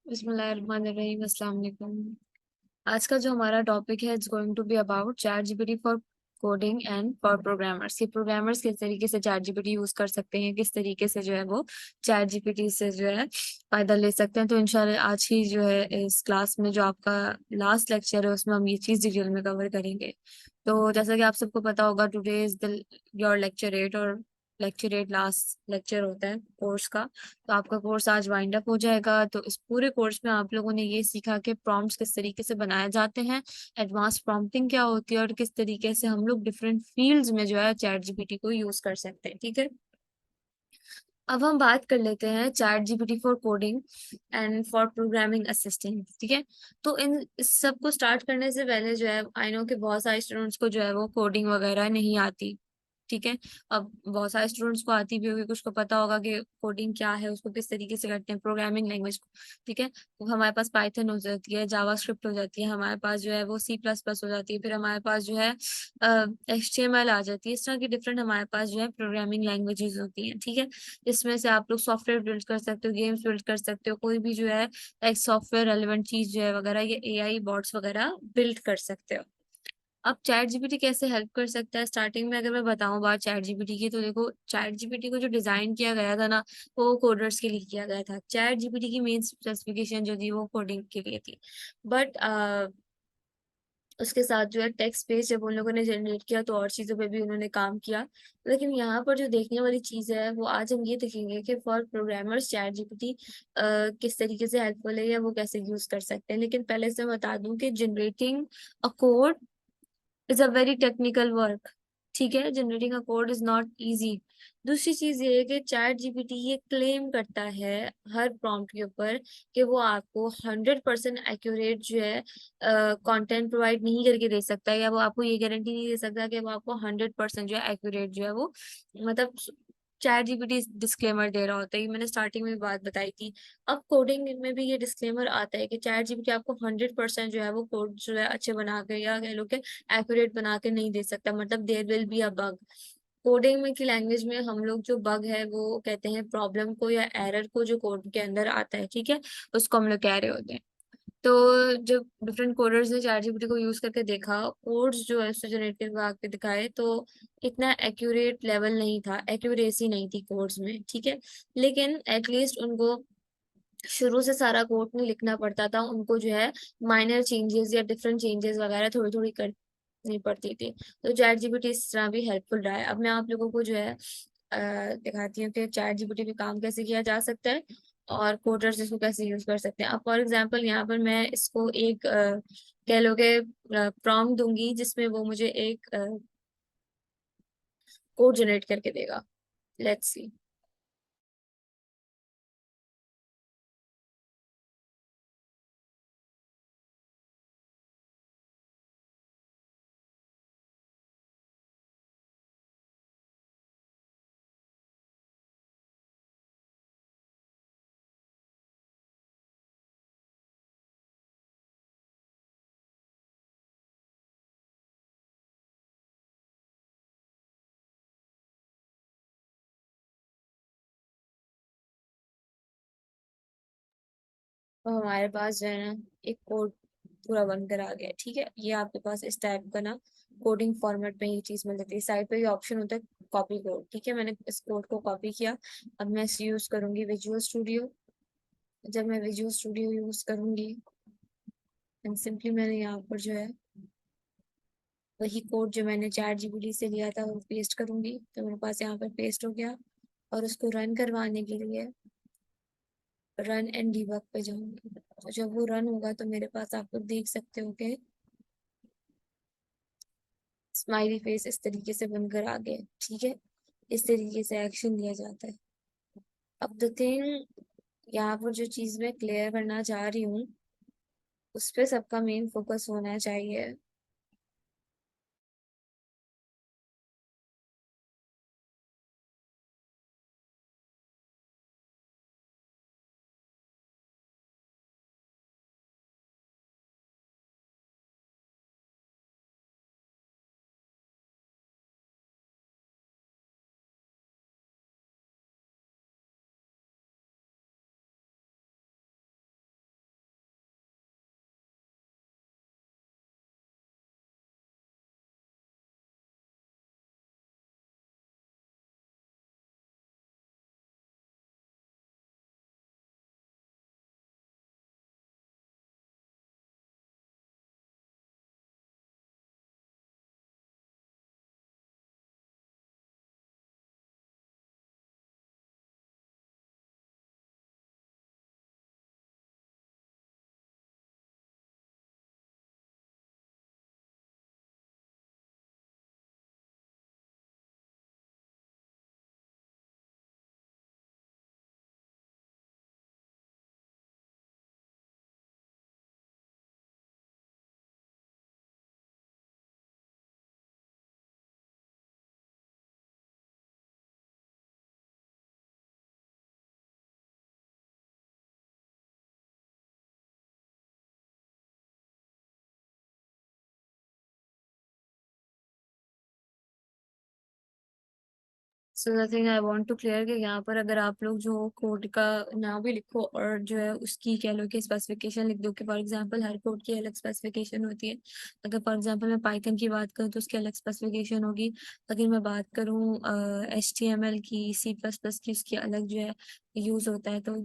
बिस्मिल्लाहिर्रहमानिर्रहीम, अस्सलाम वालेकुम। आज का जो हमारा टॉपिक है it's going to be about ChatGPT for coding and for programmers. ये प्रोग्रामर्स किस तरीके से चैट जीपीटी यूज कर सकते हैं, किस तरीके से जो है वो चैट जीपीटी से जो है फायदा ले सकते हैं। तो इंशाल्लाह आज ही जो है इस क्लास में जो आपका लास्ट लेक्चर है उसमें हम ये चीज डिटेल में कवर करेंगे। तो जैसा कि आप सबको पता होगा, today is the your lecture 8 और लेक्चर 8 लास्ट लेक्चर होता है कोर्स का। तो आपका कोर्स आज वाइंड अप हो जाएगा। तो इस पूरे कोर्स में आप लोगों ने ये सीखा कि प्रॉम्प्ट्स किस तरीके से बनाए जाते हैं, एडवांस प्रॉम्प्टिंग क्या होती है और किस तरीके से हम लोग डिफरेंट फील्ड्स में जो है चैट जीपीटी को यूज कर सकते हैं। ठीक है, अब हम बात कर लेते हैं chat GPT for coding and for programming assistant. ठीक है, तो इन इस सब को स्टार्ट करने से पहले जो है आई नो कि बहुत सारे स्टूडेंट्स को जो है वो कोडिंग वगैरह नहीं आती। ठीक है, अब बहुत सारे स्टूडेंट्स को आती भी होगी, कुछ को पता होगा कि कोडिंग क्या है, उसको किस तरीके से करते हैं, प्रोग्रामिंग लैंग्वेज को। ठीक है, तो हमारे पास पाइथन हो जाती है, जावास्क्रिप्ट हो जाती है, हमारे पास जो है वो सी प्लस प्लस हो जाती है, फिर हमारे पास जो है HTML आ जाती है। इस तरह की डिफरेंट हमारे पास जो है प्रोग्रामिंग लैंग्वेजेस होती हैं। ठीक है, इसमें से आप लोग सॉफ्टवेयर बिल्ड कर सकते हो, गेम्स बिल्ड कर सकते हो, कोई भी जो है एक सॉफ्टवेयर रेलेवेंट चीज जो है वगैरह, ये AI बॉट्स वगैरह बिल्ड कर सकते हो। अब चैट जीपीटी कैसे हेल्प कर सकता है, स्टार्टिंग में अगर मैं बताऊं बात चैट जीपीटी की, तो देखो चैट जीपीटी को जो डिजाइन किया गया था ना, वो कोडर्स के लिए किया गया था। चैट जीपीटी की मेन स्पेसिफिकेशन जो थी वो कोडिंग के लिए थी। बट उसके साथ जो है टेक्स्ट पेज जब उन लोगों ने जनरेट किया तो और चीज़ों पे भी उन्होंने काम किया। लेकिन यहाँ पर जो देखने वाली चीज़ है वो आज हम ये देखेंगे कि फॉर प्रोग्रामर्स चैट जीपीटी किस तरीके से हेल्पफुल है या वो कैसे यूज कर सकते हैं। लेकिन पहले से मैं बता दूं कि generating a code is a very technical work. ठीक है, generating a code is not easy. दूसरी चीज ये है कि चैट जीपीटी ये क्लेम करता है हर प्रॉम्प्ट के ऊपर कि वो आपको 100% एक्यूरेट जो है कंटेंट प्रोवाइड नहीं करके दे सकता है, या वो आपको ये गारंटी नहीं दे सकता कि वो आपको 100% जो है एक्यूरेट जो है वो मतलब चैट जीपीटी डिस्क्लेमर दे रहा होता है। ये मैंने स्टार्टिंग में भी बात बताई थी। अब कोडिंग में भी ये डिस्क्लेमर आता है कि चैट जीपीटी आपको 100% जो है वो कोड जो है अच्छे बना के या कह लो कि एक्यूरेट बना के नहीं दे सकता, मतलब there will be a bug. Coding में की लैंग्वेज में हम लोग जो बग है वो कहते हैं प्रॉब्लम को या एरर को जो कोड के अंदर आता है। ठीक है, उसको हम लोग कह रहे होते हैं। तो जब डिफरेंट कोडर्स ने चैट जीपीटी को यूज करके देखा, कोड्स जो है उससे जनरेट करके आके दिखाए, तो इतना एक्यूरेट लेवल नहीं था, एक्यूरेसी नहीं थी कोड्स में। ठीक है, लेकिन एटलीस्ट उनको शुरू से सारा कोड नहीं लिखना पड़ता था, उनको जो है माइनर चेंजेस या डिफरेंट चेंजेस वगैरह थोड़ी थोड़ी करनी पड़ती थी। तो चैट जीपीटी इस तरह भी हेल्पफुल रहा है। अब मैं आप लोगों को जो है दिखाती हूँ कि चैट जीपीटी पे काम कैसे किया जा सकता है और कोडर्स इसको कैसे यूज कर सकते हैं। अब फॉर एग्जांपल यहाँ पर मैं इसको एक कह लो कि प्रॉम्प्ट दूंगी जिसमें वो मुझे एक कोड जनरेट करके देगा। Let's see. तो हमारे पास जो है ना एक कोड पूरा बनकर आ गया है। ठीक है, ये आपके पास इस टाइप का ना कोडिंग फॉर्मेट में ये चीज मिल जाती है। साइड पे ये ऑप्शन होता है कॉपी कोड। ठीक है, मैंने इस कोड को कॉपी किया। अब मैं इसे यूज करूंगी विजुअल स्टूडियो। जब मैं विजुअल स्टूडियो यूज करूंगी एंड सिंपली मैंने यहाँ पर जो है वही कोड जो मैंने चैट जीपीटी से लिया था वो पेस्ट करूंगी, तो मेरे पास यहाँ पर पेस्ट हो गया। और उसको रन करवाने के लिए रन एंड डिबग पे जाऊंगी। तो जब वो रन होगा तो मेरे पास आप लोग देख सकते हो कि स्माइली फेस इस तरीके से बनकर आ गए। ठीक है, इस तरीके से एक्शन लिया जाता है। अब द थिंग, यहाँ पर जो चीज मैं क्लियर करना चाह रही हूँ उस पर सबका मेन फोकस होना चाहिए। So the thing I want to clear कि यहाँ पर अगर आप लोग जो कोड का नाम भी लिखो और जो है उसकी कह लो कि स्पेसिफिकेशन लिख दो कि फॉर एग्जांपल हर कोड की अलग स्पेसिफिकेशन होती है। अगर फॉर एग्जांपल मैं पाइथन की बात करूँ तो उसकी अलग स्पेसिफिकेशन होगी। अगर मैं बात करूँ HTML की, C++ की, उसकी अलग जो है यूज होता है। तो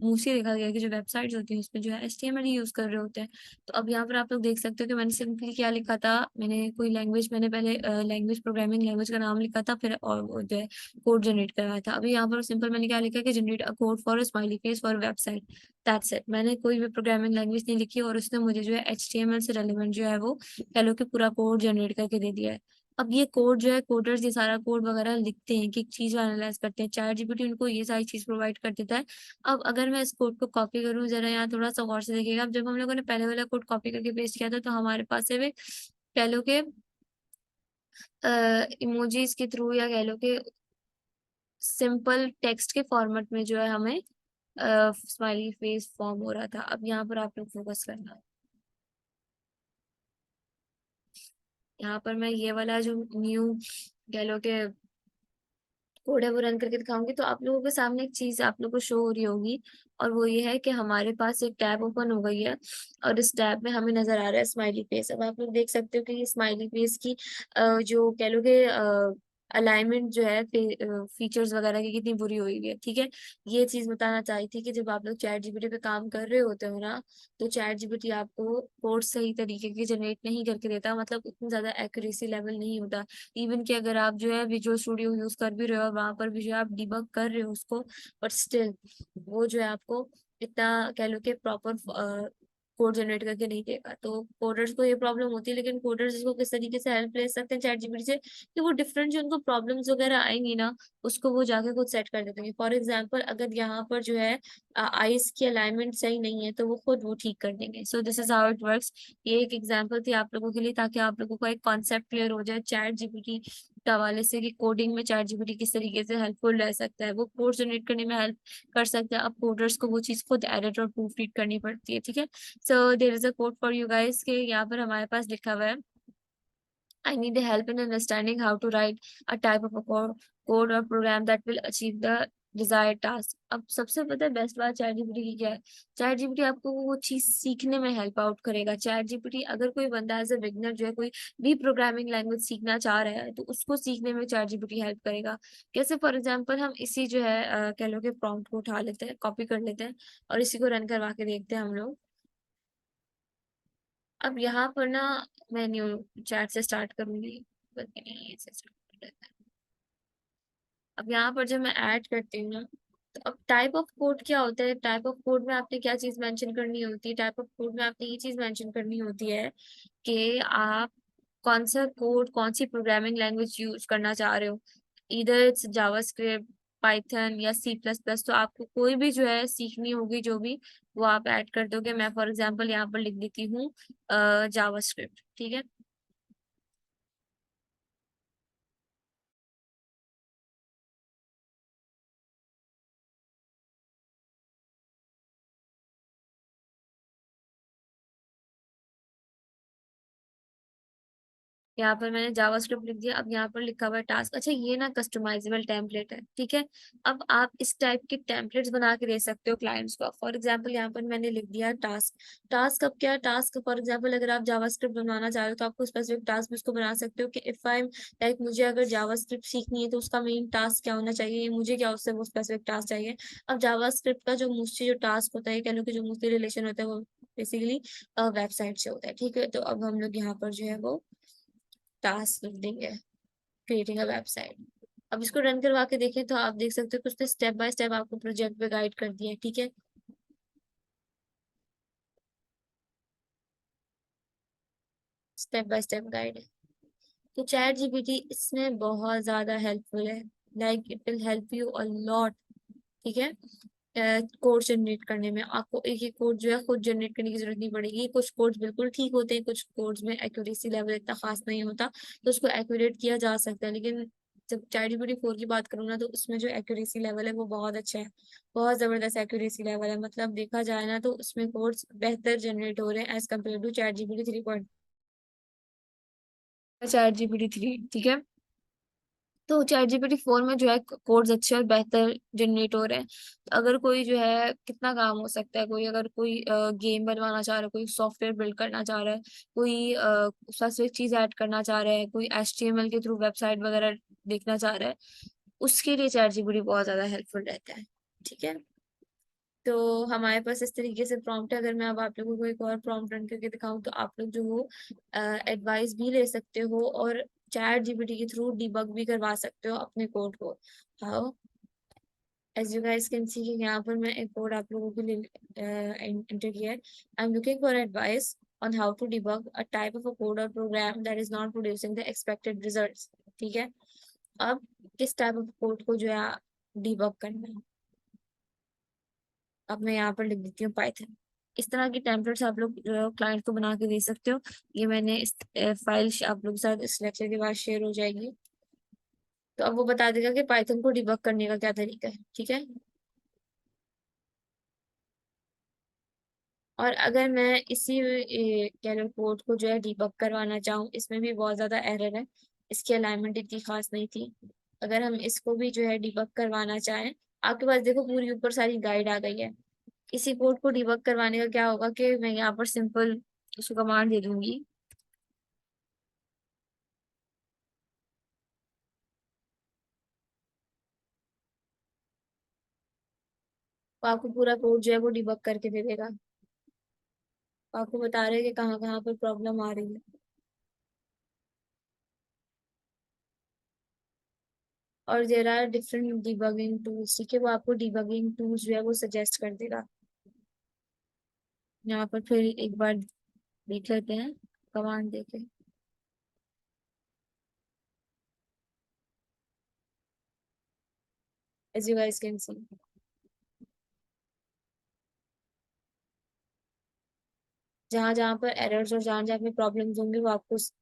मोस्टली देखा गया है कि जो वेबसाइट्स होती हैं उसमें जो है HTML ही यूज कर रहे होते हैं। तो अब यहाँ पर आप लोग देख सकते हो कि मैंने सिंपली क्या लिखा था, मैंने कोई लैंग्वेज, मैंने पहले लैंग्वेज, प्रोग्रामिंग लैंग्वेज का नाम लिखा था, फिर और वो जो है कोड जनरेट करवाया था। अभी यहाँ पर सिंपल मैंने क्या लिखा कि generate a code for smiley face for website, that's it. मैंने कोई भी प्रोग्रामिंग लैंग्वेज नहीं लिखी और उसने मुझे जो है HTML से रेलिवेंट जो है वो कह लो कि पूरा कोड जनरेट करके दे दिया है। अब ये कोड जो है, कोडर्स ये सारा कोड वगैरह लिखते हैं कि एक चीज एनालाइज करते हैं, चैट जीपीटी उनको ये सारी चीज प्रोवाइड कर देता है। अब अगर मैं इस कोड को कॉपी करूँ, जरा यहाँ थोड़ा सा गौर से देखिएगा। अब जब हम लोगों ने पहले वाला कोड कॉपी करके पेस्ट किया था तो हमारे पास है वे कह लो कि इमोजीज के थ्रू या कह लो कि सिंपल टेक्स्ट के फॉर्मेट में जो है हमें स्माइली फेस फॉर्म हो रहा था। अब यहाँ पर आप लोग फोकस करना। यहाँ पर मैं ये वाला जो न्यू कह लो कि कोड है वो रन करके दिखाऊंगी तो आप लोगों के सामने एक चीज आप लोगों को शो हो रही होगी। और वो ये है कि हमारे पास एक टैब ओपन हो गई है और इस टैब में हमें नजर आ रहा है स्माइली फेस। अब आप लोग देख सकते हो कि ये स्माइली फेस की जो कह लो कि अलाइनमेंट जो है फीचर्स वगैरह की कितनी बुरी हुई है। ठीक है, ये चीज बताना चाहिए थी कि जब आप लोग चैट जीपीटी पे काम कर रहे होते हो ना, तो चैट जीपीटी आपको कोड सही तरीके के जनरेट नहीं करके देता, मतलब इतनी ज्यादा एक्यूरेसी लेवल नहीं होता। इवन कि अगर आप जो है विजुअल स्टूडियो यूज कर भी रहे हो और वहां पर भी जो है आप डिबग कर रहे हो उसको, बट स्टिल वो जो है आपको इतना कह लो कि प्रॉपर कोड जनरेट करके नहीं देगा। तो कोडर्स को ये प्रॉब्लम होती है, लेकिन कोडर्स इसको किस तरीके से हेल्प ले सकते हैं चैट जीपीटी से कि वो डिफरेंट जो उनको प्रॉब्लम्स वगैरह आएंगी ना, उसको वो जाके खुद सेट कर देते हैं। फॉर एग्जाम्पल अगर यहाँ पर जो है आइस की अलाइनमेंट सही नहीं है तो वो खुद वो ठीक कर देंगे। So this is how it works. ये एक एग्जांपल थी आप लोगों के लिए ताकि आप लोगों को एक कॉन्सेप्ट क्लियर हो जाए चैट जीपीटी के हवाले से कि कोडिंग में चैट जीपीटी किस तरीके से हेल्पफुल रह सकता है। वो कोड जनरेट करने में हेल्प कर सकता है। अब कोडर्स को वो चीज खुद एडिट और प्रूफ रीड करनी पड़ती है। ठीक है, so there is a code for you guys के यहाँ पर हमारे पास लिखा हुआ है I need help in understanding how to write a type of a code or program that will achieve the desired task। अब सबसे पता है बेस्ट बात चैट जीपीटी की क्या है? चैट जीपीटी आपको वो चीज सीखने में हेल्प आउट करेगा। चैट जीपीटी अगर कोई बंदा एज ए बिगनर जो है कोई भी प्रोग्रामिंग लैंग्वेज सीखना चाह रहा है तो उसको सीखने में चैट जीपीटी हेल्प करेगा। कैसे? फॉर एग्जाम्पल हम इसी जो है कह लो कि प्रॉम्प्ट को उठा लेते हैं, कॉपी कर लेते हैं और इसी को रन करवा के देखते हैं हम लोग। अब यहाँ पर ना मैं न्यू चैट से स्टार्ट करूंगी, बल्कि नहीं ऐसे start कर लेते हैं। अब यहाँ पर जब मैं ऐड करती हूँ ना, तो अब टाइप ऑफ कोड क्या होता है? टाइप ऑफ कोड में आपने क्या चीज मेंशन करनी होती है? टाइप ऑफ कोड में आपने ये चीज मेंशन करनी होती है कि आप कौन सा कोड, कौन सी प्रोग्रामिंग लैंग्वेज यूज करना चाह रहे हो। इधर इट्स जावास्क्रिप्ट, पाइथन या C++। तो आपको कोई भी जो है सीखनी होगी जो भी, वो आप ऐड कर दोगे। मैं फॉर एग्जांपल यहाँ पर लिख देती हूँ जावास्क्रिप्ट। ठीक है, यहाँ पर मैंने जावास्क्रिप्ट लिख दिया। अब यहाँ पर लिखा हुआ है टास्क। अच्छा, ये ना कस्टमाइजेबल टेम्पलेट है। ठीक है, अब आप इस टाइप के टेम्पलेट्स बना के दे सकते हो क्लाइंट्स को। फॉर एग्जांपल यहाँ पर मैंने लिख दिया टास्क। टास्क अब क्या है? टास्क फॉर एग्जांपल अगर आप जावास्क्रिप्ट बनवाना चाह रहे हो तो आपको स्पेसिफिक टास्क भी उसको बना सकते हो कि इफ आई लाइक मुझे अगर जावास्क्रिप्ट सीखनी है तो उसका मेन टास्क क्या होना चाहिए, मुझे क्या उससे वो स्पेसिफिक टास्क चाहिए। अब जावास्क्रिप्ट का जो मोस्टली जो टास्क होता है, कह लो कि जो मोस्टली रिलेशन होता है वो बेसिकली वेबसाइट से होता है। ठीक है, तो अब हम लोग यहाँ पर जो है वो टास्क लिख देंगे, क्रिएटिंग अ वेबसाइट। अब इसको रन करवा के देखें तो आप देख सकते हो कि उसने स्टेप बाय स्टेप आपको प्रोजेक्ट पे गाइड कर दिया है। ठीक है, स्टेप बाय स्टेप गाइड है। तो चैट जीपीटी इसमें बहुत ज्यादा हेल्पफुल है। Like it will help you a lot. ठीक है, कोड जनरेट करने में आपको एक एक कोड जो है खुद जनरेट करने की जरूरत नहीं पड़ेगी। कुछ कोड्स बिल्कुल ठीक होते हैं, कुछ कोड्स में एक्यूरेसी लेवल इतना खास नहीं होता, तो उसको एक्यूरेट किया जा सकता है। लेकिन जब ChatGPT 4 की बात करूँ ना, तो उसमें जो एक्यूरेसी लेवल है वो बहुत अच्छा है। बहुत जबरदस्त एक्यूरेसी लेवल है, मतलब देखा जाए ना तो उसमें कोड्स बेहतर जनरेट हो रहे हैं as compare to ChatGPT 3। ChatGPT 3, ठीक है। तो चैट जीपीटी 4 में जो है कोड्स अच्छे और बेहतर जनरेट हो रहे हैं। तो अगर कोई जो है कितना काम हो सकता है, कोई अगर कोई गेम बनवाना चाह रहा है, कोई सॉफ्टवेयर बिल्ड करना चाह रहा है, कोई उसका चीज ऐड करना चाह रहा है, कोई एचटीएमएल के थ्रू वेबसाइट वगैरह देखना चाह रहा है, उसके लिए चैट जीपीटी बहुत ज्यादा हेल्पफुल रहता है। ठीक है, तो हमारे पास इस तरीके से प्रॉम्प्ट है। अगर मैं अब आप लोगों को एक और प्रॉम्प्ट रन करके दिखाऊं तो आप लोग जो हो एडवाइस भी ले सकते हो और चैट जीपीटी के थ्रू डिबग भी करवा सकते हो अपने कोड को। How, as you guys can see, यहाँ पर मैं एक कोड आप लोगों के लिए एंटर किया है। आई am looking for advice on how to debug a type of a code or program that is not producing the expected results। ठीक है, अब किस टाइप ऑफ कोड को जो है डिबग करना है, अब मैं यहाँ पर लिख देती हूँ पाइथन। इस तरह की टेम्पलेट्स आप लोग क्लाइंट को बना के दे सकते हो। ये मैंने इस फाइल आप लोग के साथ इस लेक्चर के बाद शेयर हो जाएगी। तो अब वो बता देगा कि पाइथन को डिबग करने का क्या तरीका है। ठीक है, और अगर मैं इसी कैनल कोड को जो है डिबग करवाना चाहूँ, इसमें भी बहुत ज़्यादा एरर है, इसकी अलाइनमेंट इतनी खास नहीं थी। अगर हम इसको भी जो है डिबग करवाना चाहें, आपके पास देखो पूरी ऊपर सारी गाइड आ गई है। इसी कोड को डिबग करवाने का क्या होगा कि मैं यहाँ पर सिंपल उसको कमांड दे दूंगी, तो आपको पूरा कोड जो है वो डिबग करके दे देगा। तो आपको बता रहे हैं कि कहाँ कहाँ पर प्रॉब्लम आ रही है। और there are different debugging tools. ठीक है, वो आपको डिबगिंग टूल्स जो है वो सजेस्ट कर देगा। यहाँ पर फिर एक बार देख लेते हैं कमांड देके। As you guys can see, जहाँ जहाँ पर एरर्स और जहाँ जहाँ पे प्रॉब्लम्स होंगे वो आपको उस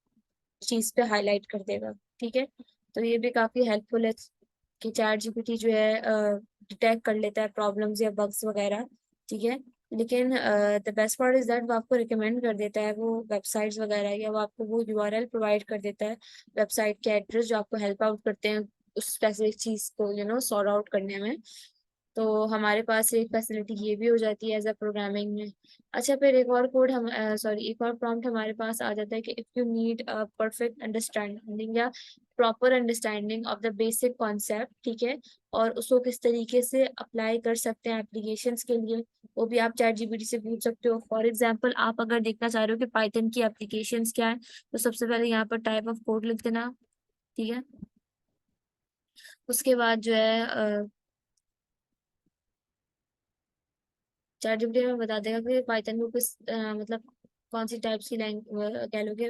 चीज पे हाईलाइट कर देगा। ठीक है, तो ये भी काफी हेल्पफुल है कि चैट जीपीटी जो है डिटेक्ट कर लेता है प्रॉब्लम्स या बग्स वगैरह। ठीक है, लेकिन the best part is that वो आपको रिकमेंड कर देता है वो वेबसाइट्स वगैरह, या वो आपको वो यूआरएल प्रोवाइड कर देता है, वेबसाइट के एड्रेस जो आपको हेल्प आउट करते हैं उस स्पेसिफिक चीज को सॉर्ट आउट करने में। तो हमारे पास एक फैसिलिटी ये भी हो जाती है एज अ प्रोग्रामिंग में। अच्छा, फिर एक और कोड हम सॉरी एक और प्रॉम्प्ट हमारे पास आ जाता है कि if you need a perfect understanding या proper understanding of the basic concept. ठीक है, और उसको किस तरीके से अप्लाई कर सकते हैं एप्लीकेशंस के लिए, वो भी आप चैट जीपीटी से पूछ सकते हो। फॉर एग्जांपल, आप अगर देखना चाह रहे हो कि पाइथन की एप्लीकेशंस क्या है, तो सबसे पहले यहाँ पर टाइप ऑफ कोड लिख देना। ठीक है, उसके बाद जो है चैट जीपीटी में बता देगा कि पाइथन को किस मतलब कौन सी टाइप्स की लैंग्वेज कह लो कि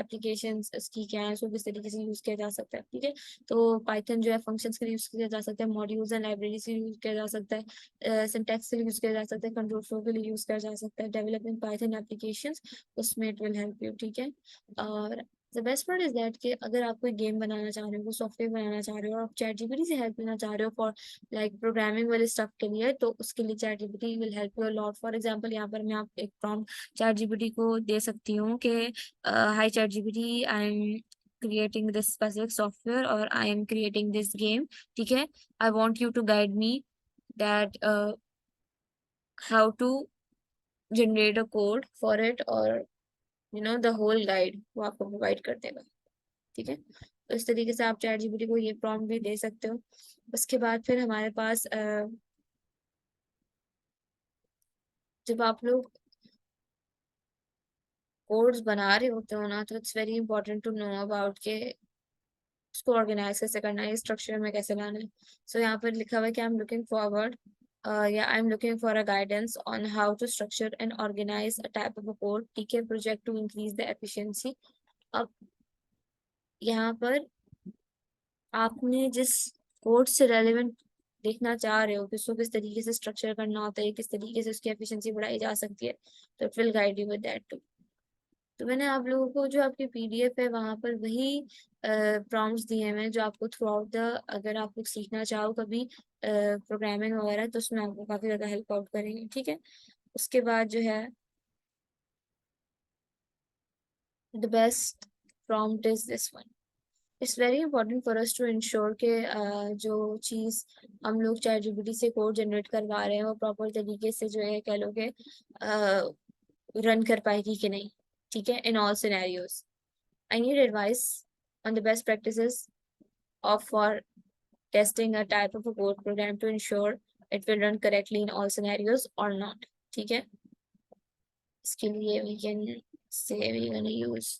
एप्लीकेशन की क्या है, उसको किस तरीके से यूज किया जा सकता है। ठीक है, तो पाइथन जो है फंक्शंस के लिए यूज किया जा सकता है, मॉड्यूल्स एंड लाइब्रेरी से यूज किया जा सकता है, सिंटैक्स से यूज किया जा सकता है, कंट्रोल फ्लो के लिए यूज किया जा सकता है, डेवलपिंग पाइथन एप्लीकेशंस, उसमें इट विल हेल्प यू। ठीक है, और the best part is that कि अगर आप कोई गेम बनाना चाह रहे हो, सॉफ्टवेयर बनाना चाह रहे हो, आप चैट जीपीटी से हेल्प लेना चाह रहे हो फॉर लाइक प्रोग्रामिंग वाले स्टफ के लिए, तो उसके लिए chat GPT will help you lot. For example, यहाँ पर मैं आप एक प्रॉम्प्ट चैट जीपीटी को दे सकती हूँ कि hi ChatGPT, I am creating this specific software or I am creating this game। ठीक है, I want you to guide me that how to generate a code for it, और the whole guide वो आपको provide कर देगा। ठीक है, तो इस तरीके से आप चैट जीपीटी को ये प्रॉम्प्ट भी दे सकते हो। उसके बाद फिर हमारे पास जब आप लोग कोड्स बना रहे होते हो ना, तो it's very important to know about के उसको ऑर्गेनाइज कैसे करना है, स्ट्रक्चर में कैसे लाना है। सो यहाँ पर लिखा हुआ है कि आई एम लुकिंग फॉरवर्ड या I am looking for a guidance on how to structure and organize a type of a code. ठीक है, project to increase the efficiency. अब यहाँ पर आपने जिस कोड से रेलेवेंट देखना चाह रहे हो कि उसको किस तरीके से स्ट्रक्चर करना होता है, किस तरीके से उसकी एफिशिएंसी बढ़ाई जा सकती है, तो it will guide you with that. तो मैंने आप लोगों को जो आपकी पीडीएफ है वहां पर वही प्रॉम्प्ट्स दिए हुए हैं जो आपको थ्रू आउट द, अगर आप कुछ सीखना चाहो कभी प्रोग्रामिंग वगैरह, तो उसमें आपको काफी ज्यादा हेल्प आउट करेंगे। ठीक है, उसके बाद जो है the best prompt is this one. It's very important for us to ensure के जो चीज़ हम लोग चैट जीपीटी से कोड जनरेट करवा रहे हैं वो प्रॉपर तरीके से जो है कह लो कि रन कर पाएगी कि नहीं, ठीक है, in all scenarios. I need advice on the best practices of for testing a type of a code program to ensure it will run correctly in all scenarios or not, ठीक है। इसके लिए we can say we're gonna use,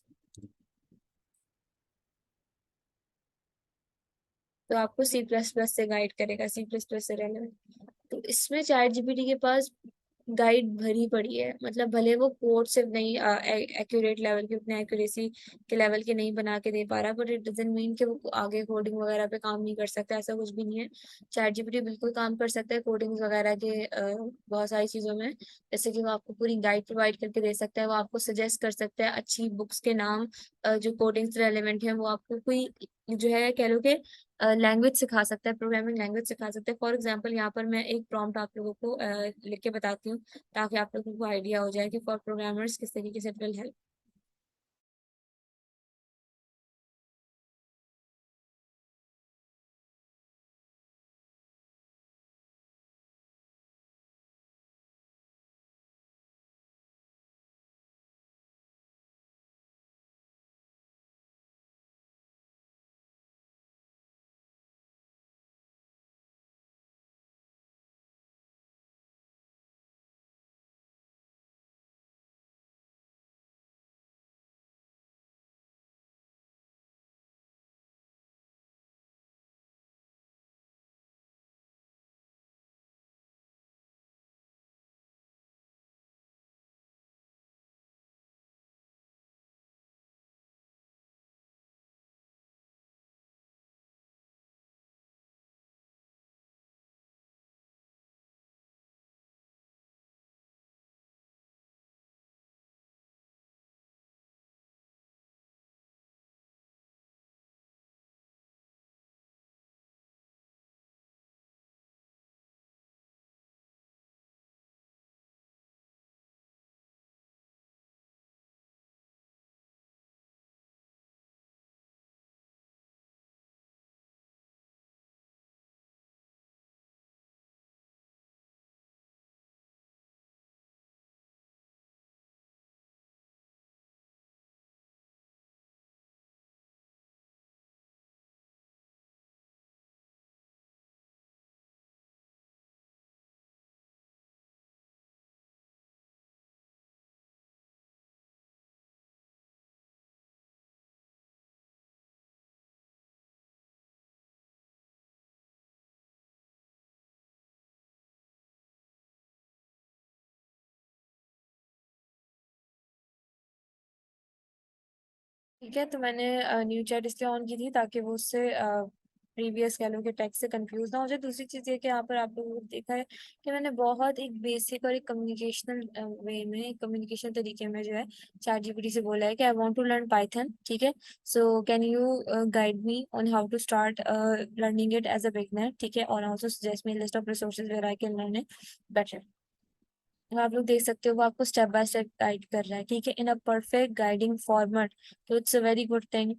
तो आपको C plus plus से guide करेगा, C plus plus से relevant. तो इसमें चैट जीपीटी के पास गाइड भरी पड़ी है, मतलब भले वो कोड सिर्फ नहीं एक्यूरेट लेवल की, उतने एक्यूरेसी के लेवल के नहीं बना के दे पा रहा, बट इट डजंट मीन कि वो आगे कोडिंग वगैरह पे काम नहीं कर सकता, ऐसा कुछ भी नहीं है। चैट जीपीटी बिल्कुल काम कर सकता है कोडिंग वगैरह के बहुत सारी चीज़ों में। जैसे कि वो आपको पूरी गाइड प्रोवाइड करके दे सकता है, वो आपको सजेस्ट कर सकता है अच्छी बुक्स के नाम जो कोडिंग से रेलिवेंट है, वो आपको कोई जो है कह लो कि लैंग्वेज सिखा सकता है, प्रोग्रामिंग लैंग्वेज सिखा सकता है। फॉर एग्जांपल यहाँ पर मैं एक प्रॉम्प्ट आप लोगों को लिख के बताती हूँ ताकि आप लोगों को आइडिया हो जाए कि फॉर प्रोग्रामर्स किस तरीके से इट विल हेल्प। ठीक है, तो मैंने न्यू चैट इसलिए ऑन की थी ताकि वो उससे प्रीवियस कह लो कि टेक्स्ट से कंफ्यूज ना हो जाए। दूसरी चीज़ ये कि यहाँ पर आप लोगों को देखा है कि मैंने बहुत एक बेसिक और एक कम्युनिकेशनल वे में, कम्युनिकेशन तरीके में जो है चैट जीपीटी से बोला है कि I want to learn Python, ठीक है, so can you guide me on how to start learning it as a beginner, ठीक है, और also suggest me list of resources where I can learn it better. तो आप लोग देख सकते हो वो आपको स्टेप बाय स्टेप गाइड कर रहा है, ठीक है, इन अ परफेक्ट गाइडिंग फॉर्मेट। तो it's a very good thing,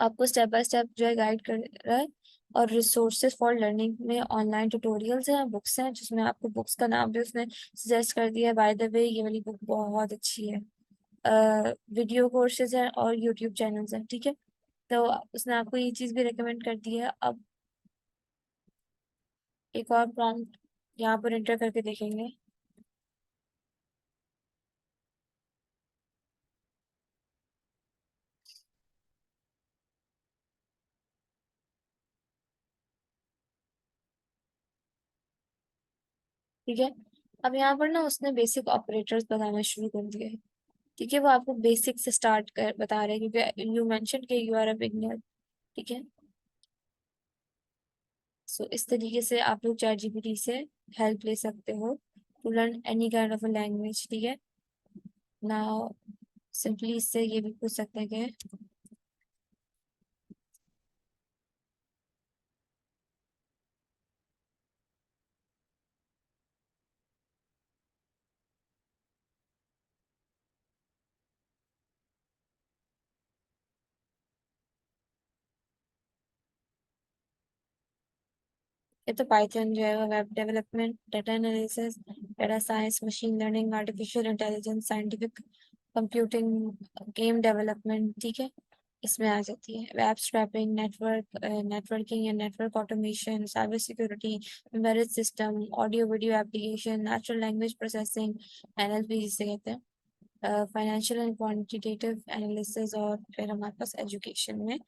आपको स्टेप बाय स्टेप जो है गाइड कर रहा है। और रिसोर्सेज फॉर लर्निंग में ऑनलाइन ट्यूटोरियल्स हैं, बुक्स हैं, जिसमें आपको बुक्स का नाम भी उसने सजेस्ट कर दिया है। बाय द वे ये वाली बुक बहुत अच्छी है। वीडियो कोर्सेज हैं और यूट्यूब चैनल्स हैं, ठीक है। तो उसने आपको ये चीज़ भी रिकमेंड कर दी है। अब एक और प्रॉम्प्ट यहाँ पर एंटर करके देखेंगे। ठीक है, अब यहाँ पर ना उसने बेसिक ऑपरेटर्स बताना शुरू कर दिए हैं, ठीक है, वो आपको बेसिक से स्टार्ट कर बता रहे हैं क्योंकि यू मेंशन कि यू आर अ बिगनर, ठीक है। सो इस तरीके से आप लोग चैट जीपीटी से हेल्प ले सकते हो to learn any kind of a language, ठीक है ना। सिंपली इससे ये भी पूछ सकते हैं कि ये तो पाइथन जो है web development, data analysis, data science, machine learning, artificial intelligence, scientific computing, game development, ठीक है, इसमें आ जाती है। Web scrapping, networking and network automation, cyber security, embedded system, audio video application, natural language processing, NLP जिसे कहते हैं, financial and quantitative analysis, और फिर हमारे पास एजुकेशन में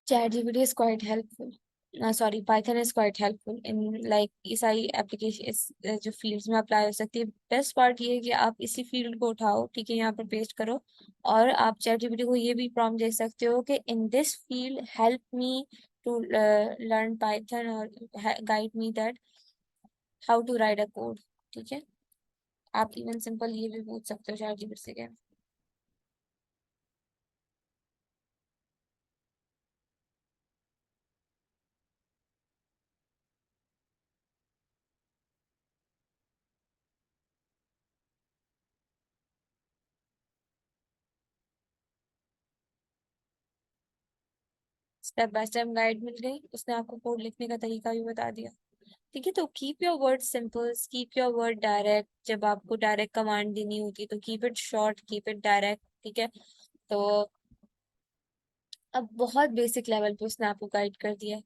ChatGPT is quite helpful. Sorry, Python is quite helpful in like ये सारी application इस जो फील्ड्स में अप्लाई हो सकती है। बेस्ट पार्ट ये है कि आप इसी फील्ड को उठाओ, ठीक है, यहाँ पर पेस्ट करो, और आप ChatGPT को ये भी प्रॉम्प्ट दे सकते हो कि in this field help me to learn Python, और guide me that how to write a code, ठीक है। आप इवन सिंपल ये भी पूछ सकते हो ChatGPT से क्या। स्टेप बाय स्टेप गाइड मिल गई, उसने आपको कोड लिखने का तरीका भी बता दिया, ठीक है। तो keep your word simple, keep your word direct. जब आपको डायरेक्ट कमांड देनी होती है तो keep it short, keep it direct, ठीक है। तो अब बहुत बेसिक लेवल पे उसने आपको गाइड कर दिया है,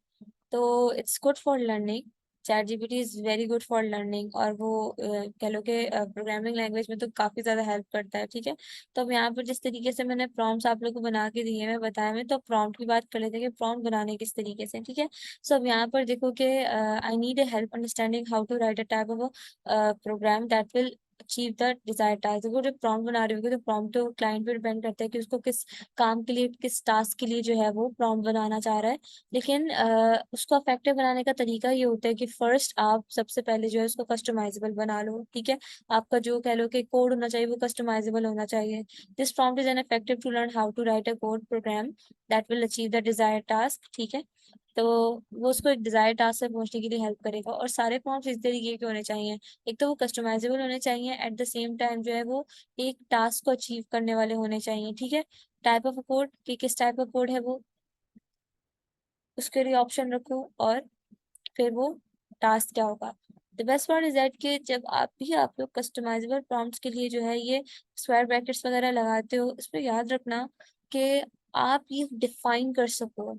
तो it's good for learning. Chat GPT is very good for learning, और वो कह लो कि प्रोग्रामिंग लैंग्वेज में तो काफी ज्यादा हेल्प करता है, ठीक है। तो अब यहाँ पर जिस तरीके से मैंने प्रॉम्प्ट्स आप लोग को बना के दिए हैं, बताया मैं, तो प्रॉम्प्ट की बात कर लेते हैं कि प्रॉम्प्ट बनाने किस तरीके से, ठीक है। सो अब यहाँ पर देखो कि I need a help understanding how to write a type of program that will achieve the desired task. देखो जब प्रॉम्प्ट बना रहे होगे तो प्रॉम्प्ट तो क्लाइंट पे डिपेंड करता है कि उसको किस काम के लिए, किस टास्क के लिए जो है वो प्रॉम्प्ट बनाना चाह रहा है। लेकिन उसको अफेक्टिव बनाने का तरीका ये होता है कि फर्स्ट आप सबसे पहले जो है उसको कस्टमाइजेबल बना लो, ठीक है। आपका जो कह लो कि कोड होना चाहिए वो कस्टमाइजेबल होना चाहिए। This prompt is an effective to learn how to write a code program that will achieve the desired task, ठीक है। तो वो उसको एक डिजायर्ड टास्क से पहुंचने के लिए हेल्प करेगा, और सारे प्रॉम्प्ट्स इस तरीके के होने चाहिए। एक तो वो कस्टमाइजेबल होने चाहिए, एट द सेम टाइम जो है वो एक टास्क को अचीव करने वाले होने चाहिए, ठीक है। टाइप ऑफ कोड कि किस टाइप का कोड है वो, उसके लिए ऑप्शन रखो, और फिर वो टास्क क्या होगा। The best part is that कि जब आप लोग कस्टमाइजेबल प्रॉम्प्ट्स के लिए जो है ये स्क्वायर ब्रैकेट्स वगैरह लगाते हो, इसमें याद रखना कि आप ये डिफाइन कर सको।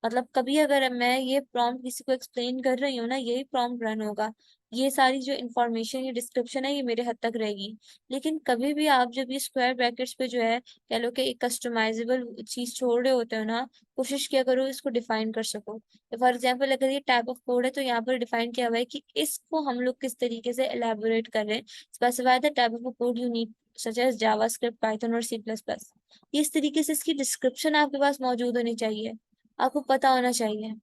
मतलब कभी अगर मैं ये प्रॉम्प्ट किसी को एक्सप्लेन कर रही हूँ ना, यही प्रॉम्प्ट रन होगा, ये सारी जो इन्फॉर्मेशन, ये डिस्क्रिप्शन है, ये मेरे हद तक रहेगी। लेकिन कभी भी आप जब ये स्क्वायर ब्रैकेट्स पे जो है कह लो कि एक कस्टमाइजेबल चीज छोड़ रहे होते हो ना, कोशिश किया करो इसको डिफाइन कर सको। तो फॉर एग्जाम्पल अगर ये टाइप ऑफ कोड है तो यहाँ पर डिफाइन किया हुआ है कि इसको हम लोग किस तरीके से एलैबोरेट कर रहे हैं। Specify the type of code you need such as JavaScript, Python और सी प्लस प्लस। इस तरीके से इसकी डिस्क्रिप्शन आपके पास मौजूद होनी चाहिए, आपको पता होना चाहिए।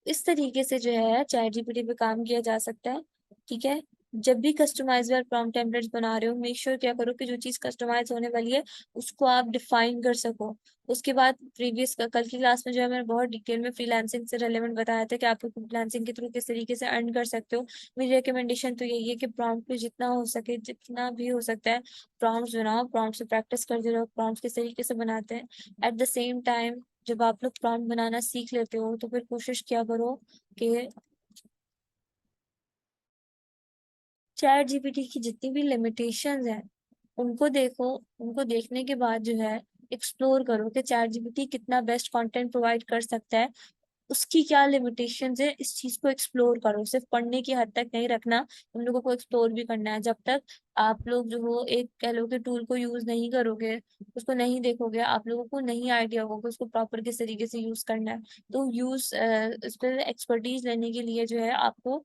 इस तरीके से जो है चैट जीपीटी पे काम किया जा सकता है, ठीक है। जब भी कस्टमाइजेबल प्रॉम्प्ट टेम्पलेट्स बना रहे हो, मेक श्योर क्या करो कि जो चीज कस्टमाइज होने वाली है उसको आप डिफाइन कर सको। उसके बाद प्रीवियस कल की क्लास में जो है मैंने बहुत डिटेल में फ्रीलांसिंग से रिलेवेंट बताया था कि आप फ्रीलांसिंग के थ्रू किस तरीके से अर्न कर सकते हो। मेरी रिकमेंडेशन तो यही है कि प्रॉम्प्ट पे जितना हो सके, जितना भी हो सकता है प्रॉम्प्ट्स बनाओ, प्रॉम्प्ट से प्रैक्टिस करते रहो, प्रॉम्प्ट्स किस तरीके से बनाते हैं। एट द सेम टाइम जब आप लोग प्रॉम्प्ट बनाना सीख लेते हो तो फिर कोशिश किया करो कि चैट जीपीटी की जितनी भी लिमिटेशंस हैं उनको देखो, उनको देखने के बाद जो है एक्सप्लोर करो कि चैट जीपीटी कितना बेस्ट कंटेंट प्रोवाइड कर सकता है, उसकी क्या लिमिटेशंस है, इस चीज को एक्सप्लोर करो। सिर्फ पढ़ने की हद तक नहीं रखना, उन लोगों को एक्सप्लोर भी करना है। जब तक आप लोग जो हो एक कह लो कि टूल को यूज नहीं करोगे, उसको नहीं देखोगे, आप लोगों को नहीं आइडिया होगा कि उसको प्रॉपर किस तरीके से यूज करना है। तो यूज उस पर एक्सपर्टीज लेने के लिए जो है आपको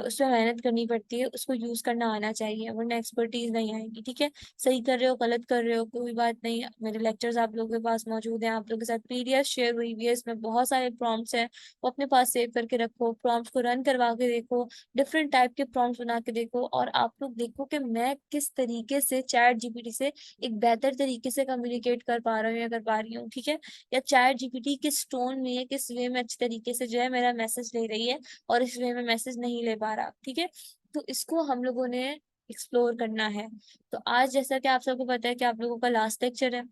उसमें मेहनत करनी पड़ती है, उसको यूज करना आना चाहिए, वरना एक्सपर्टीज नहीं आएगी, ठीक है। सही कर रहे हो गलत कर रहे हो कोई बात नहीं, मेरे लेक्चर्स आप लोगों के पास मौजूद हैं, आप लोगों के साथ पीडीएफ शेयर हुई हुई है, इसमें बहुत सारे प्रॉम्प्ट्स हैं, वो अपने पास सेव करके रखो, प्रॉम्प्ट्स को रन करवा के देखो, डिफरेंट टाइप के प्रॉम्प्ट्स बना के देखो, और आप लोग देखो कि मैं किस तरीके से चैट जीपीटी से एक बेहतर तरीके से कम्युनिकेट कर पा रहा हूँ या कर पा रही हूँ, ठीक है। या चैट जीपीटी किस टोन में, किस वे में अच्छी तरीके से जो है मेरा मैसेज ले रही है, और इस वे में मैसेज नहीं ले पा रहा, ठीक है। तो इसको हम लोगों ने एक्सप्लोर करना है। तो आज जैसा कि आप सबको पता है कि आप लोगों का लास्ट लेक्चर है,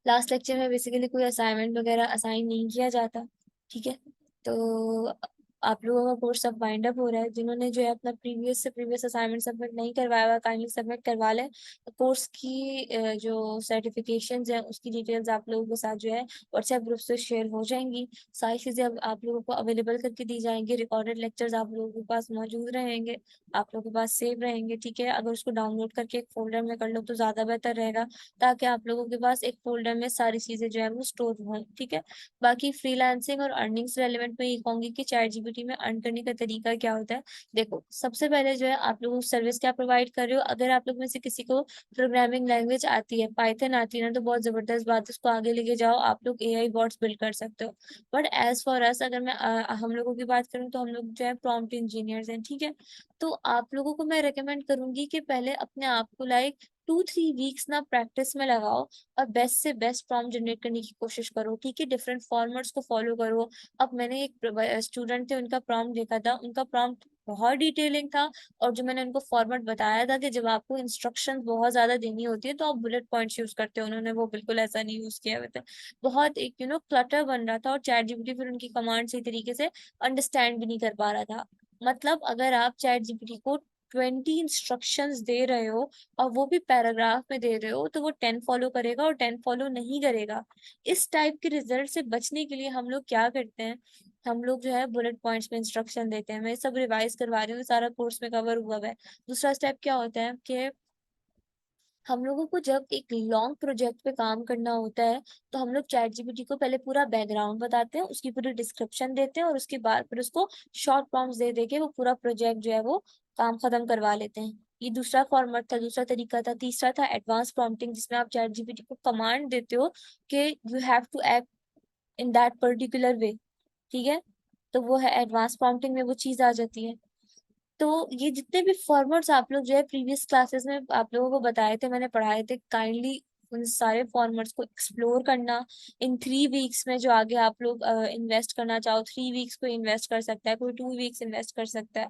लास्ट लेक्चर में बेसिकली कोई असाइनमेंट वगैरह असाइन नहीं किया जाता, ठीक है। तो आप लोगों का कोर्स अब वाइंड अप हो रहा है। जिन्होंने जो है अपना प्रीवियस असाइनमेंट सबमिट नहीं करवाया हुआ, काइंडली सबमिट करवा लें। कोर्स की जो सर्टिफिकेशंस हैं उसकी डिटेल्स आप लोगों के साथ जो है व्हाट्सएप ग्रुप से शेयर हो जाएंगी। सारी चीज़ें अब आप लोगों को अवेलेबल करके दी जाएंगी। रिकॉर्डेड लेक्चर्स आप लोगों के पास मौजूद रहेंगे, आप लोगों के पास सेव रहेंगे, ठीक है। अगर उसको डाउनलोड करके एक फोल्डर में कर लो तो ज़्यादा बेहतर रहेगा, ताकि आप लोगों के पास एक फोल्डर में सारी चीजें जो है वो स्टोर हो, ठीक है। बाकी फ्रीलांसिंग और अर्निंग्स रेलेवेंट में ये कहूंगी कि चैट जीपीटी में अर्न करने का तरीका क्या होता है। देखो, सबसे पहले जो है आप लोग सर्विस क्या प्रोवाइड कर रहे हो। अगर आप लोग में से किसी को प्रोग्रामिंग लैंग्वेज आती है, पाइथन आती है ना, तो बहुत जबरदस्त बात है, उसको आगे लेके जाओ, आप लोग एआई बॉट्स बिल्ड कर सकते हो। बट एज फॉर अस, अगर मैं हम लोगों की बात करूँ तो हम लोग जो है प्रॉम्प्ट इंजीनियर्स हैं, ठीक है। तो आप लोगों को मैं रेकमेंड करूंगी कि पहले अपने आप को लाइक 2-3 वीक्स ना प्रैक्टिस में लगाओ, और बेस्ट से बेस्ट प्रॉम्प्ट जनरेट करने की कोशिश करो, ठीक है। डिफरेंट फॉर्मेट्स को फॉलो करो। अब मैंने एक स्टूडेंट थे, उनका प्रॉम्प्ट देखा था, उनका प्रॉम्प्ट बहुत डिटेलिंग था। और जो मैंने उनको फॉर्मेट बताया था कि जब आपको इंस्ट्रक्शंस बहुत ज्यादा देनी होती है तो आप बुलेट पॉइंट्स यूज करते हो, उन्होंने वो बिल्कुल ऐसा नहीं यूज किया हुआ था। बहुत एक क्लटर बन रहा था, और चैट जीपीटी फिर उनकी कमांड सही तरीके से अंडरस्टैंड भी नहीं कर पा रहा था। मतलब अगर आप चैट जीपीटी को 20 इंस्ट्रक्शंस दे रहे हो, और वो भी पैराग्राफ में दे रहे हो, तो वो 10 फॉलो करेगा और 10 फॉलो नहीं करेगा। इस टाइप के रिजल्ट से बचने के लिए हम लोग क्या करते हैं, हम लोग जो है बुलेट पॉइंट्स में इंस्ट्रक्शन देते हैं। मैं सब रिवाइज करवा रही हूँ, सारा कोर्स में कवर हुआ है। दूसरा स्टेप क्या होता है कि हम लोगों को जब एक लॉन्ग प्रोजेक्ट पे काम करना होता है, तो हम लोग चैट जीपीटी को पहले पूरा बैकग्राउंड बताते हैं, उसकी पूरी डिस्क्रिप्शन देते हैं, और उसके बाद फिर उसको शॉर्ट प्रॉम्प्ट्स दे दे के वो पूरा प्रोजेक्ट जो है वो काम खत्म करवा लेते हैं। ये दूसरा फॉर्मेट था, दूसरा तरीका था। तीसरा था एडवांस प्रॉम्प्टिंग, जिसमें आप चैट जीपीटी को कमांड देते हो कि you have to act in that particular way, ठीक है। तो वो है एडवांस प्रॉम्प्टिंग में वो चीज आ जाती है। तो ये जितने भी फॉर्मेट्स आप लोग जो है प्रीवियस क्लासेस में आप लोगों को बताए थे, मैंने पढ़ाए थे, काइंडली उन सारे फॉर्मेट्स को एक्सप्लोर करना। इन 3 वीक्स में जो आगे आप लोग इन्वेस्ट करना चाहो, 3 वीक्स को इन्वेस्ट कर सकता है, कोई 2 वीक्स इन्वेस्ट कर सकता है।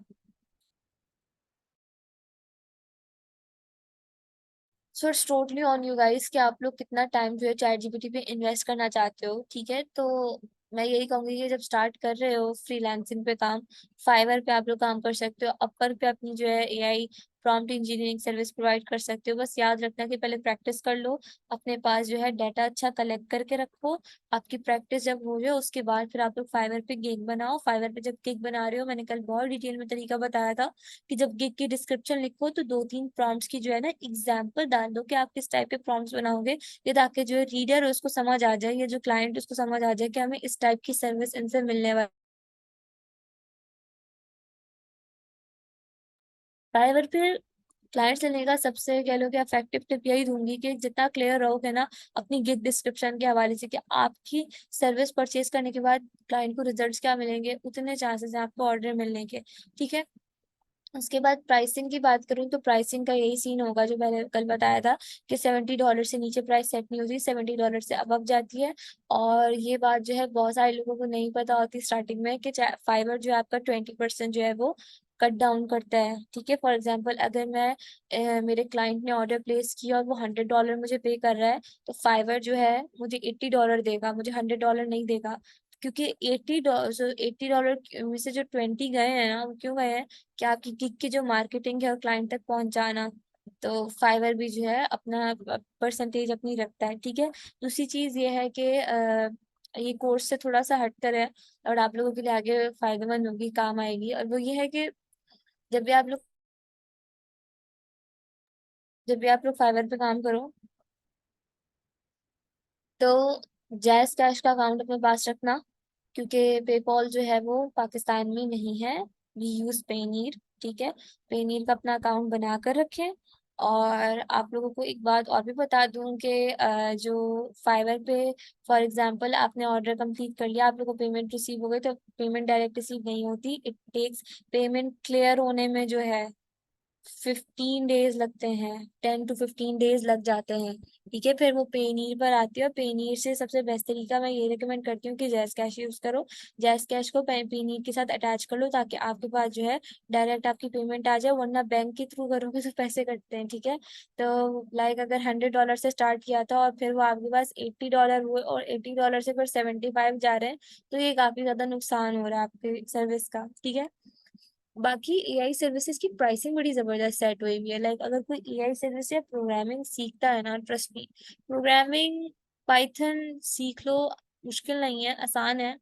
So it's totally on you guys कि आप लोग कितना टाइम जो है चैट जीपीटी पे इन्वेस्ट करना चाहते हो, ठीक है। तो मैं यही कहूंगी कि जब स्टार्ट कर रहे हो फ्रीलांसिंग पे काम, फाइवर पे आप लोग काम कर सकते हो, अपर पे अपनी जो है AI prompt engineering service provide कर सकते हो। बस याद रखना कि पहले प्रैक्टिस कर लो, अपने पास जो है डाटा अच्छा कलेक्ट करके रखो। आपकी प्रैक्टिस जब हो जाए उसके बाद फिर आप लोग फाइवर पे गिग बनाओ। फाइवर पे जब गिग बना रहे हो, मैंने कल बहुत डिटेल में तरीका बताया था कि जब गिग की डिस्क्रिप्शन लिखो तो 2-3 प्रॉम्प्ट्स की जो है ना एग्जाम्पल डाल दो कि आप किस टाइप के प्रॉम्प्ट्स बनाओगे, ये ताकि जो रीडर है उसको समझ आ जाए, या जो क्लाइंट उसको समझ आ जाए कि हमें इस टाइप की सर्विस इनसे मिलने वाली। फाइवर पे क्लाइंट्स लेने का सबसे कह लो कि इफेक्टिव टिप यही दूंगी कि जितना क्लियर रहोगे ना अपनी गिग डिस्क्रिप्शन के हवाले से कि आपकी सर्विस परचेज करने के बाद क्लाइंट को रिजल्ट्स क्या मिलेंगे, उतने चांसेस हैं आपको ऑर्डर मिलने के, ठीक है। उसके बाद प्राइसिंग की बात करूं तो प्राइसिंग का यही सीन होगा जो मैंने कल बताया था कि $70 से नीचे प्राइस सेट नहीं होती, $70 से अबव जाती है। और ये बात जो है बहुत सारे लोगों को नहीं पता होती स्टार्टिंग में कि फाइवर जो है आपका 20% जो है वो कट डाउन करता है, ठीक है। फॉर एग्जाम्पल, अगर मैं मेरे क्लाइंट ने ऑर्डर प्लेस किया और वो $100 मुझे पे कर रहा है, तो फाइवर जो है मुझे $80 देगा, मुझे $100 नहीं देगा। क्योंकि $80 में से जो 20 गए हैं ना, वो क्यों गए हैं कि आपकी गिग की जो मार्केटिंग है और क्लाइंट तक पहुंचाना। तो फाइवर भी जो है अपना परसेंटेज अपनी रखता है, ठीक है। दूसरी चीज ये है कि ये कोर्स से थोड़ा सा हटकर है, और आप लोगों के लिए आगे फायदेमंद होगी, काम आएगी। और वो ये है कि जब भी आप लोग जब भी आप लोग फाइवर पे काम करो, तो जैस कैश का अकाउंट अपने पास रखना, क्योंकि पेपॉल जो है वो पाकिस्तान में नहीं है। वी यूज पेनीर, ठीक है। पेनीर का अपना अकाउंट बना कर रखें। और आप लोगों को एक बात और भी बता दूं कि जो फाइवर पे फॉर एग्जांपल आपने ऑर्डर कंप्लीट कर लिया, आप लोगों को पेमेंट रिसीव हो गई, तो पेमेंट डायरेक्ट रिसीव नहीं होती, इट टेक्स पेमेंट क्लियर होने में जो है 15 डेज लगते हैं, 10 to 15 डेज लग जाते हैं। ठीक है, फिर वो पेनीर पर आती है, और पेनीर से सबसे बेस्ट तरीका मैं ये रिकमेंड करती हूँ कि जैस कैश यूज करो। जैस कैश को पेनीर के साथ अटैच कर लो, ताकि आपके पास जो है डायरेक्ट आपकी पेमेंट आ जाए, वरना बैंक के थ्रू करोगे तो पैसे कटते हैं। ठीक है, तो लाइक अगर $100 से स्टार्ट किया था और फिर वो आपके पास $80 हुए, और $80 से फिर 75 जा रहे हैं, तो ये काफी ज्यादा नुकसान हो रहा है आपके सर्विस का। ठीक है, बाकी एआई सर्विसेज की प्राइसिंग बड़ी जबरदस्त सेट हुई हुई है। लाइक अगर कोई एआई सर्विस या प्रोग्रामिंग सीखता है ना, ट्रस्ट मी, प्रोग्रामिंग पाइथन सीख लो, मुश्किल नहीं है, आसान है।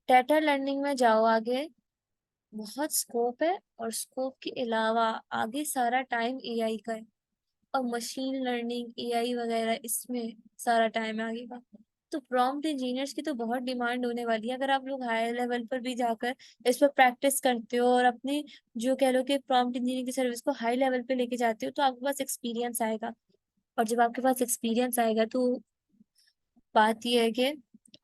डेटा लर्निंग में जाओ आगे, बहुत स्कोप है, और स्कोप के अलावा आगे सारा टाइम एआई का है, और मशीन लर्निंग एआई वगैरह इसमें सारा टाइम आगे का। तो प्रॉम्प्ट इंजीनियर्स की तो बहुत डिमांड होने वाली है। अगर आप लोग हायर लेवल पर भी जाकर इस पर प्रैक्टिस करते हो, और अपनी जो कह लो कि प्रॉम्प्ट इंजीनियरिंग की सर्विस को हाई लेवल पे लेके जाते हो, तो आपके पास एक्सपीरियंस आएगा। और जब आपके पास एक्सपीरियंस आएगा, तो बात यह है कि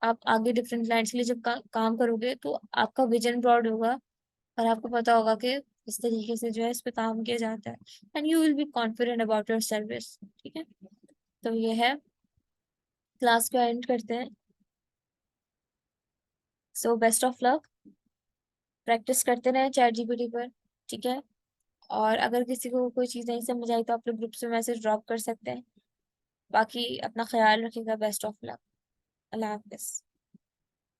आप आगे डिफरेंट क्लाइंट्स के लिए जब काम करोगे, तो आपका विजन ब्रॉड होगा, और आपको पता होगा कि इस तरीके से जो है इस पे काम किया जाता है, and you will be confident about your service. ठीक है, तो ये है, क्लास को एंड करते हैं। So best of luck, practice करते रहें चैट जीपीटी पर। ठीक है, और अगर किसी को कोई चीज़ नहीं समझ आई, तो आप लोग ग्रुप में मैसेज ड्रॉप कर सकते हैं। बाकी अपना ख्याल रखिएगा, best of luck, Allah Hafiz.